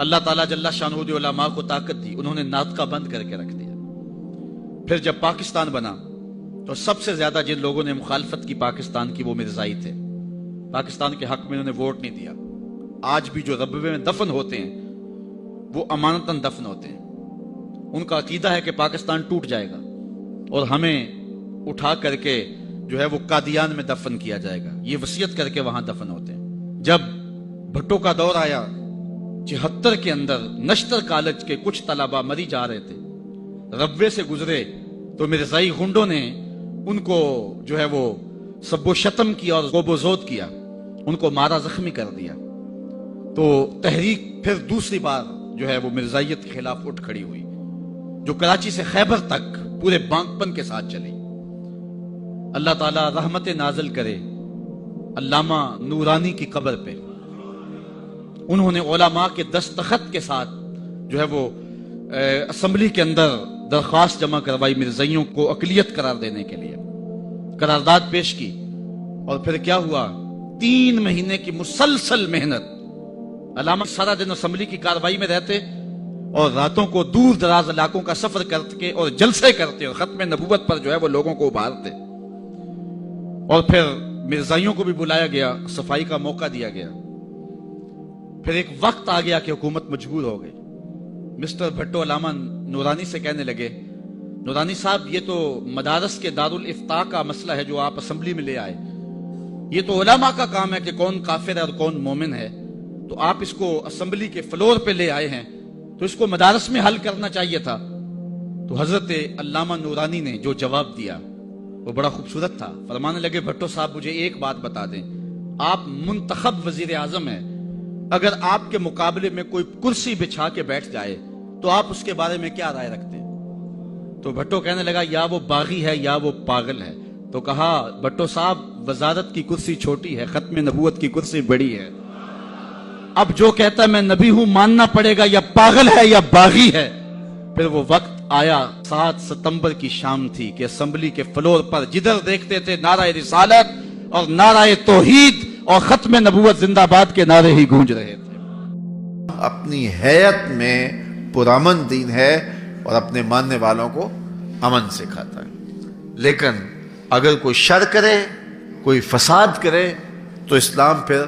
اللہ تعالیٰ جل شانہ نے علماء کو طاقت دی، انہوں نے ناطقہ بند کر کے رکھ دیا۔ پھر جب پاکستان بنا تو سب سے زیادہ جن لوگوں نے مخالفت کی پاکستان کی وہ مرزائی تھے۔ پاکستان کے حق میں انہوں نے ووٹ نہیں دیا۔ آج بھی جو ربوے میں دفن ہوتے ہیں وہ امانتاً دفن ہوتے ہیں۔ ان کا عقیدہ ہے کہ پاکستان ٹوٹ جائے گا اور ہمیں اٹھا کر کے جو ہے وہ قادیان میں دفن کیا جائے گا، یہ وصیت کر کے وہاں دفن ہوتے ہیں۔ جب بھٹو کا دور آیا 76 کے اندر نشتر کالج کے کچھ طلباء مری جا رہے تھے، ربوے سے گزرے تو مرزائی غنڈوں نے ان کو جو ہے وہ سب و شتم کیا اور غوب و زود کیا، ان کو مارا زخمی کر دیا۔ تو تحریک پھر دوسری بار جو ہے وہ مرزائیت کے خلاف اٹھ کھڑی ہوئی، جو کراچی سے خیبر تک پورے بانک پن کے ساتھ چلی۔ اللہ تعالیٰ رحمت نازل کرے علامہ نورانی کی قبر پہ۔ انہوں نے علماء کے دستخط کے ساتھ جو ہے وہ اسمبلی کے اندر درخواست جمع کروائی مرزائیوں کو اقلیت قرار دینے کے لیے، قرارداد پیش کی، اور پھر کیا ہوا؟ 3 مہینے کی مسلسل محنت۔ علامہ سارا دن اسمبلی کی کاروائی میں رہتے اور راتوں کو دور دراز علاقوں کا سفر کرتے اور جلسے کرتے اور ختم نبوت پر جو ہے وہ لوگوں کو ابھارتے۔ اور پھر مرزائیوں کو بھی بلایا گیا، صفائی کا موقع دیا گیا۔ پھر ایک وقت آ گیا کہ حکومت مجبور ہو گئی۔ مسٹر بھٹو علامہ نورانی سے کہنے لگے، نورانی صاحب یہ تو مدارس کے دارالافتاء کا مسئلہ ہے جو آپ اسمبلی میں لے آئے، یہ تو علماء کا کام ہے کہ کون کافر ہے اور کون مومن ہے، تو آپ اس کو اسمبلی کے فلور پہ لے آئے ہیں تو اس کو مدارس میں حل کرنا چاہیے تھا۔ تو حضرت علامہ نورانی نے جو جواب دیا وہ بڑا خوبصورت تھا۔ فرمانے لگے، بھٹو صاحب مجھے ایک بات بتا دیں، آپ منتخب وزیر اعظم ہیں، اگر آپ کے مقابلے میں کوئی کرسی بچھا کے بیٹھ جائے تو آپ اس کے بارے میں کیا رائے رکھتے ہیں؟ تو بھٹو کہنے لگا، یا وہ باغی ہے یا وہ پاگل ہے۔ تو کہا، بھٹو صاحب وزارت کی کرسی چھوٹی ہے، ختم نبوت کی کرسی بڑی ہے، اب جو کہتا ہے میں نبی ہوں ماننا پڑے گا، یا پاگل ہے یا باغی ہے۔ پھر وہ وقت آیا، 7 ستمبر کی شام تھی کہ اسمبلی کے فلور پر جدھر دیکھتے تھے نعرہ رسالت اور نعرہ توحید اور ختم نبوت زندہ باد کے نعرے ہی گونج رہے تھے۔ اپنی حیت میں پرامن دین ہے اور اپنے ماننے والوں کو امن سکھاتا ہے، لیکن اگر کوئی شر کرے، کوئی فساد کرے تو اسلام پھر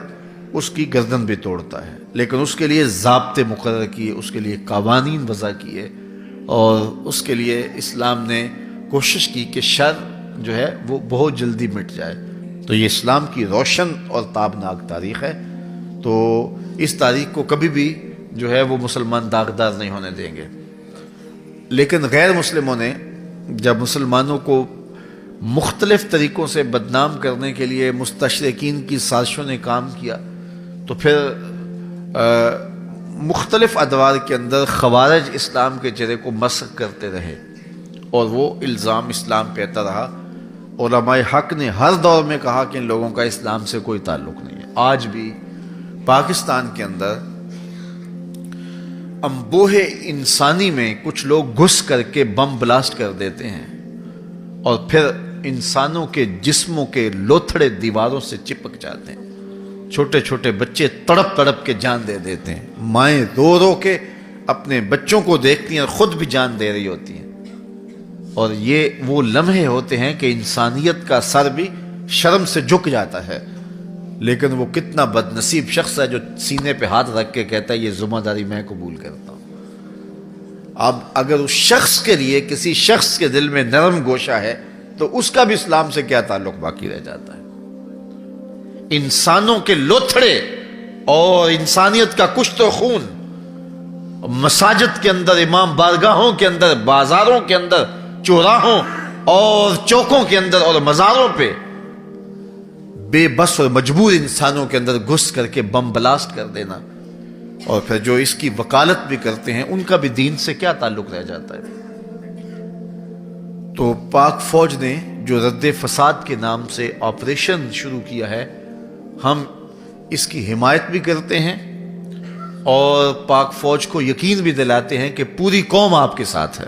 اس کی گردن بھی توڑتا ہے، لیکن اس کے لیے ضابطے مقرر کیے، اس کے لیے قوانین وضع کیے، اور اس کے لیے اسلام نے کوشش کی کہ شر جو ہے وہ بہت جلدی مٹ جائے۔ تو یہ اسلام کی روشن اور تابناک تاریخ ہے، تو اس تاریخ کو کبھی بھی جو ہے وہ مسلمان داغدار نہیں ہونے دیں گے۔ لیکن غیر مسلموں نے جب مسلمانوں کو مختلف طریقوں سے بدنام کرنے کے لیے مستشرقین کی سازشوں نے کام کیا، تو پھر مختلف ادوار کے اندر خوارج اسلام کے چہرے کو مسخ کرتے رہے اور وہ الزام اسلام پہ آتا رہا۔ علماء حق نے ہر دور میں کہا کہ ان لوگوں کا اسلام سے کوئی تعلق نہیں ہے۔ آج بھی پاکستان کے اندر انبوہ انسانی میں کچھ لوگ گھس کر کے بم بلاسٹ کر دیتے ہیں اور پھر انسانوں کے جسموں کے لوتھڑے دیواروں سے چپک جاتے ہیں، چھوٹے چھوٹے بچے تڑپ تڑپ کے جان دے دیتے ہیں، مائیں رو رو کے اپنے بچوں کو دیکھتی ہیں اور خود بھی جان دے رہی ہوتی ہیں، اور یہ وہ لمحے ہوتے ہیں کہ انسانیت کا سر بھی شرم سے جھک جاتا ہے۔ لیکن وہ کتنا بد نصیب شخص ہے جو سینے پہ ہاتھ رکھ کے کہتا ہے یہ ذمہ داری میں قبول کرتا ہوں۔ اب اگر اس شخص کے لیے کسی شخص کے دل میں نرم گوشہ ہے تو اس کا بھی اسلام سے کیا تعلق باقی رہ جاتا ہے؟ انسانوں کے لوتھڑے اور انسانیت کا کشت و خون مساجد کے اندر، امام بارگاہوں کے اندر، بازاروں کے اندر، چوراہوں اور چوکوں کے اندر اور مزاروں پہ بے بس اور مجبور انسانوں کے اندر گھس کر کے بم بلاسٹ کر دینا، اور پھر جو اس کی وکالت بھی کرتے ہیں ان کا بھی دین سے کیا تعلق رہ جاتا ہے؟ تو پاک فوج نے جو رد فساد کے نام سے آپریشن شروع کیا ہے، ہم اس کی حمایت بھی کرتے ہیں اور پاک فوج کو یقین بھی دلاتے ہیں کہ پوری قوم آپ کے ساتھ ہے۔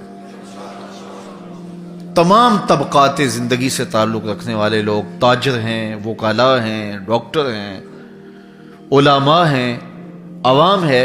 تمام طبقات زندگی سے تعلق رکھنے والے لوگ، تاجر ہیں، وکلاء ہیں، ڈاکٹر ہیں، علماء ہیں، عوام ہے،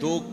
2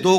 2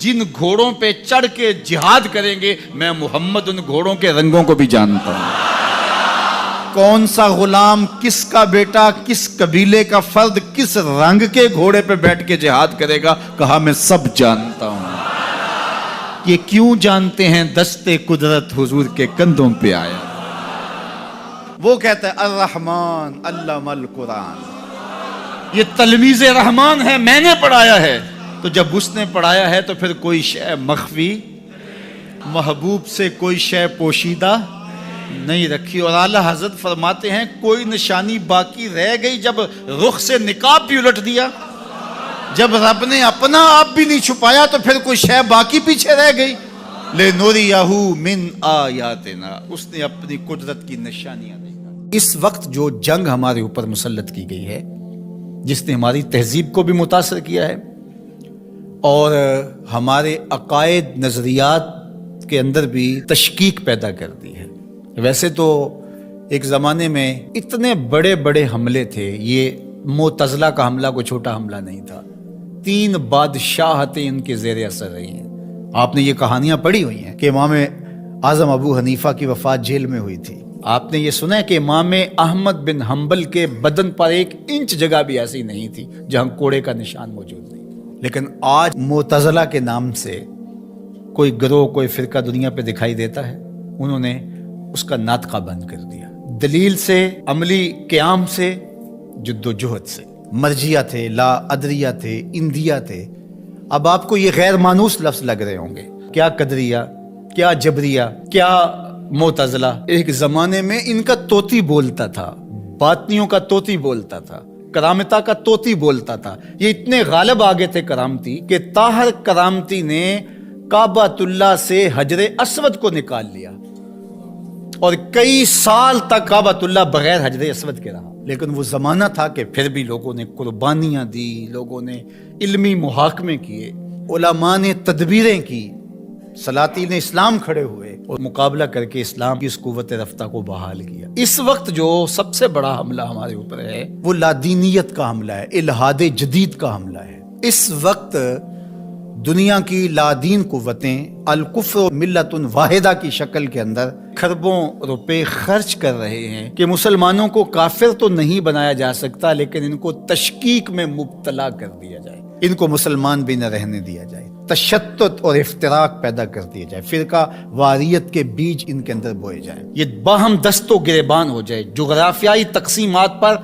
جن گھوڑوں پہ چڑھ کے جہاد کریں گے میں محمد ان گھوڑوں کے رنگوں کو بھی جانتا ہوں. کون سا غلام، کس کا بیٹا، کس قبیلے کا فرد کس رنگ کے گھوڑے پہ بیٹھ کے جہاد کرے گا؟ کہا میں سب جانتا ہوں. یہ کیوں جانتے ہیں؟ دستے قدرت حضور کے کندھوں پہ آیا. وہ کہتا ہے الرحمن علم القرآن، یہ تلمیذ رحمان ہے، میں نے پڑھایا ہے. تو جب اس نے پڑھایا ہے تو پھر کوئی شے مخفی، محبوب سے کوئی شے پوشیدہ نہیں رکھی. اور اعلیٰ حضرت فرماتے ہیں کوئی نشانی باقی رہ گئی جب رخ سے نقاب بھی الٹ دیا، جب رب نے اپنا آپ بھی نہیں چھپایا تو پھر کوئی شے باقی پیچھے رہ گئی. لِنُرِيَهُ مِنْ آیاتنا، اس نے اپنی قدرت کی نشانیاں دکھا. اس وقت جو جنگ ہمارے اوپر مسلط کی گئی ہے، جس نے ہماری تہذیب کو بھی متاثر کیا ہے اور ہمارے عقائد نظریات کے اندر بھی تشکیک پیدا کر دی ہے. ویسے تو ایک زمانے میں اتنے بڑے بڑے حملے تھے، یہ معتزلہ کا حملہ کوئی چھوٹا حملہ نہیں تھا. 3 بادشاہتیں ان کے زیر اثر رہی ہیں. آپ نے یہ کہانیاں پڑھی ہوئی ہیں کہ امام اعظم ابو حنیفہ کی وفات جیل میں ہوئی تھی. آپ نے یہ سنا ہے کہ امام احمد بن حنبل کے بدن پر 1 انچ جگہ بھی ایسی نہیں تھی جہاں کوڑے کا نشان موجود نہیں. لیکن آج معتزلہ کے نام سے کوئی گروہ، کوئی فرقہ دنیا پہ دکھائی دیتا ہے، انہوں نے اس کا ناطقہ بند کر دیا. دلیل سے، عملی قیام سے، جد و جہد سے. مرجیہ تھے، لا ادریہ تھے، اندیہ تھے. اب آپ کو یہ غیر مانوس لفظ لگ رہے ہوں گے، کیا قدریہ، کیا جبریہ، کیا معتزلہ. ایک زمانے میں ان کا طوطی بولتا تھا، باطنیوں کا طوطی بولتا تھا، کرامتا کا طوطی بولتا تھا. یہ اتنے غالب آگے تھے کرامتی کہ طاہر کرامتی نے کعبۃ اللہ سے حجر اسود کو نکال لیا اور کئی سال تک کعبۃ اللہ بغیر حجر اسود کے رہا. لیکن وہ زمانہ تھا کہ پھر بھی لوگوں نے قربانیاں دی، لوگوں نے علمی محاکمے کیے، علماء نے تدبیریں کی، سلاطین اسلام کھڑے ہوئے اور مقابلہ کر کے اسلام کی اس قوت رفتہ کو بحال کیا. اس وقت جو سب سے بڑا حملہ ہمارے اوپر ہے وہ لادینیت کا حملہ ہے، الہاد جدید کا حملہ ہے. اس وقت دنیا کی لادین قوتیں الکفر ملت واحدہ کی شکل کے اندر کھربوں روپے خرچ کر رہے ہیں کہ مسلمانوں کو کافر تو نہیں بنایا جا سکتا، لیکن ان کو تشکیک میں مبتلا کر دیا جائے، ان کو مسلمان بھی نہ رہنے دیا جائے، تشتت اور افتراق پیدا کر دیا جائے، فرقہ واریت کے بیج ان کے اندر بوئے جائیں، یہ باہم دست و گریبان ہو جائے، جغرافیائی تقسیمات پر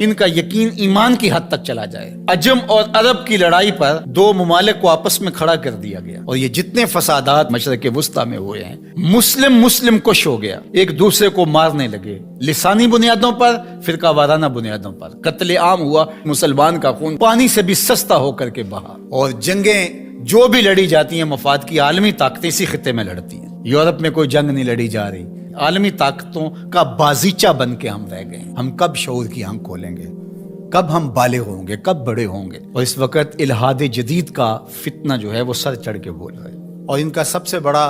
ان کا یقین ایمان کی حد تک چلا جائے. عجم اور عرب کی لڑائی پر 2 ممالک کو آپس میں کھڑا کر دیا گیا اور یہ جتنے فسادات مشرق وسطیٰ میں ہوئے ہیں، مسلم کش ہو گیا، ایک دوسرے کو مارنے لگے، لسانی بنیادوں پر، فرقہ وارانہ بنیادوں پر. قتل عام ہوا، مسلمان کا خون پانی سے بھی سستا ہو کر کے بہا. اور جنگیں جو بھی لڑی جاتی ہیں مفاد کی عالمی طاقتیں اسی خطے میں لڑتی ہیں. یورپ میں کوئی جنگ نہیں لڑی جا رہی، عالمی طاقتوں کا بازیچہ بن کے ہم رہ گئے. ہم کب شعور کی آنکھ کھولیں گے؟ کب ہم بالغ ہوں گے؟ کب بڑے ہوں گے؟ اور اس وقت الہاد جدید کا فتنہ جو ہے وہ سر چڑھ کے بول رہا ہے. اور ان کا سب سے بڑا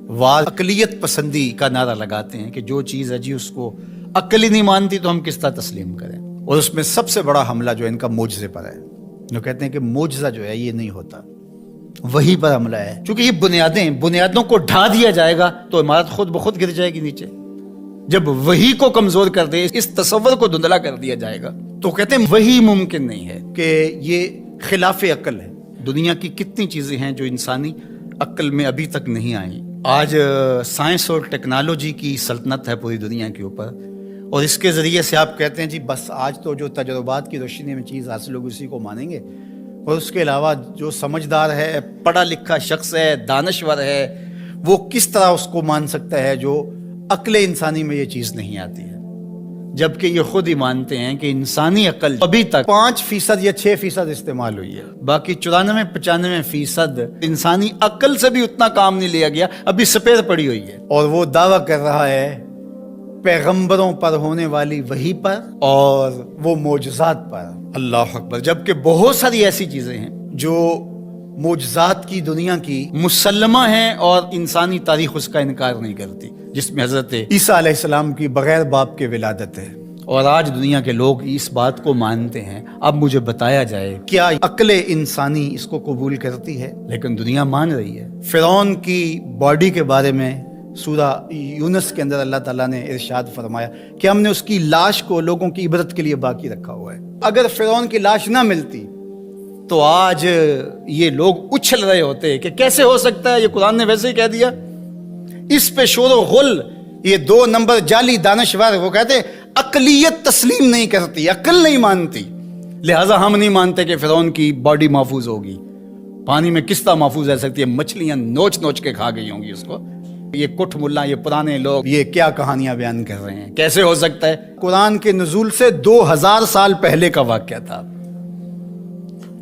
وار اقلیت پسندی کا نعرہ لگاتے ہیں کہ جو چیز ہے جی اس کو عقل ہی نہیں مانتی تو ہم کس طرح تسلیم کریں. اور اس میں سب سے بڑا حملہ جو ہے ان کا معجزے پر ہے. جو کہتے ہیں کہ معجزہ جو ہے یہ نہیں ہوتا، وہی پر حملہ ہے. چونکہ یہ بنیادوں کو ڈھا دیا جائے گا تو عمارت خود بخود گر جائے گی نیچے. جب وہی کو کمزور کر دے، اس تصور کو دھندلا کر دیا جائے گا تو کہتے ہیں وہی ممکن نہیں ہے، کہ یہ خلاف عقل ہے. دنیا کی کتنی چیزیں ہیں جو انسانی عقل میں ابھی تک نہیں آئیں. آج سائنس اور ٹیکنالوجی کی سلطنت ہے پوری دنیا کے اوپر، اور اس کے ذریعے سے آپ کہتے ہیں جی بس آج تو جو تجربات کی روشنی میں چیز حاصل ہوگی اسی کو مانیں گے، اور اس کے علاوہ جو سمجھدار ہے، پڑھا لکھا شخص ہے، دانشور ہے، وہ کس طرح اس کو مان سکتا ہے جو عقل انسانی میں یہ چیز نہیں آتی ہے. جبکہ یہ خود ہی مانتے ہیں کہ انسانی عقل ابھی تک 5% یا 6% استعمال ہوئی ہے، باقی 94-95% انسانی عقل سے بھی اتنا کام نہیں لیا گیا، ابھی سپیر پڑی ہوئی ہے. اور وہ دعویٰ کر رہا ہے پیغمبروں پر ہونے والی وحی پر اور وہ معجزات پر. اللہ اکبر. جبکہ بہت ساری ایسی چیزیں ہیں جو معجزات کی دنیا کی مسلمہ ہیں اور انسانی تاریخ اس کا انکار نہیں کرتی، جس میں حضرت عیسیٰ علیہ السلام کی بغیر باپ کے ولادت ہے، اور آج دنیا کے لوگ اس بات کو مانتے ہیں. اب مجھے بتایا جائے کیا عقل انسانی اس کو قبول کرتی ہے؟ لیکن دنیا مان رہی ہے. فرعون کی باڈی کے بارے میں سورہ یونس کے اندر اللہ تعالیٰ نے ارشاد فرمایا کہ ہم نے اس کی لاش کو لوگوں کی عبرت کے لیے باقی رکھا ہوا ہے. اگر فرعون کی لاش نہ ملتی تو آج یہ لوگ اچھل رہے ہوتے کہ کیسے ہو سکتا ہے، یہ قرآن نے ویسے ہی کہہ دیا. اس پہ شور و غل، یہ 2 نمبر جعلی دانشور وہ کہتے عقلیت تسلیم نہیں کرتی، عقل نہیں مانتی، لہٰذا ہم نہیں مانتے کہ فرعون کی باڈی محفوظ ہوگی. پانی میں کس طرح محفوظ رہ سکتی ہے؟ مچھلیاں نوچ نوچ کے کھا گئی ہوں گی اس کو. یہ کٹ ملا، یہ پرانے لوگ یہ کیا کہانیاں بیان کر رہے ہیں؟ کیسے ہو سکتا ہے؟ قرآن کے نزول سے 2000 سال پہلے کا واقعہ تھا،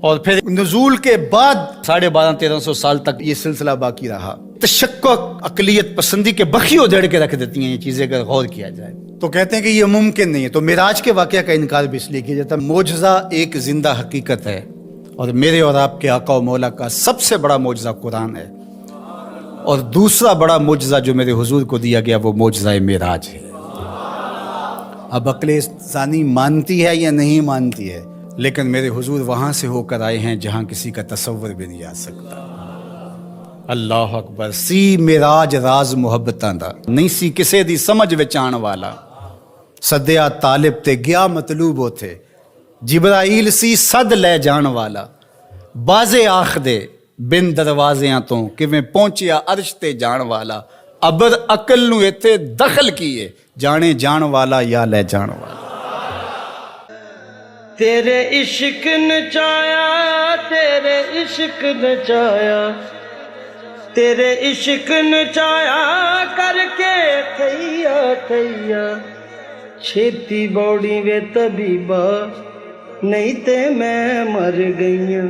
اور پھر نزول کے بعد 1250-1300 سال تک یہ سلسلہ باقی رہا. تشکک، عقلیت پسندی کے بخی ادھیڑ کے رکھ دیتی ہیں یہ چیزیں اگر غور کیا جائے تو. کہتے ہیں کہ یہ ممکن نہیں ہے. تو معراج کے واقعہ کا انکار بھی اس لیے کیا جاتا ہے. معجزہ ایک زندہ حقیقت ہے، اور میرے اور آپ کے آقا و مولا کا سب سے بڑا معجزہ قرآن ہے، اور دوسرا بڑا معجزہ جو میرے حضور کو دیا گیا وہ معجزہ معراج ہے. اب عقل انسانی مانتی ہے یا نہیں مانتی ہے، لیکن میرے حضور وہاں سے ہو کر آئے ہیں جہاں کسی کا تصور بھی نہیں آ سکتا. اللہ اکبر. سی معراج راز محبتاں دا نہیں سی کسے دی سمجھ وچ آن والا، سدیا طالب تے گیا مطلوب ہوتے، جبرائیل سی صد لے جان والا، بازے آخ دے بن دروازیاں تو کیویں پہنچیا عرش تے جان والا، ابر عقل نو ایتھے دخل کیے، جانے جان والا یا لے جان والا. تیرے عشق نچایا، تیرے عشق نچایا، تیرے عشق نچایا کر کے تھیا تھیا، چھیتی بوڑی وے طبیبا نہیں تے میں مر گئیاں،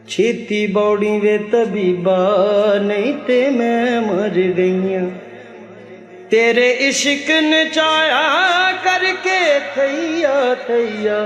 چھیتی بوڑی وے طبیبا نہیں تے میں مر گئیاں. تیرے عشق نچایا کر کے تھیا تھیا،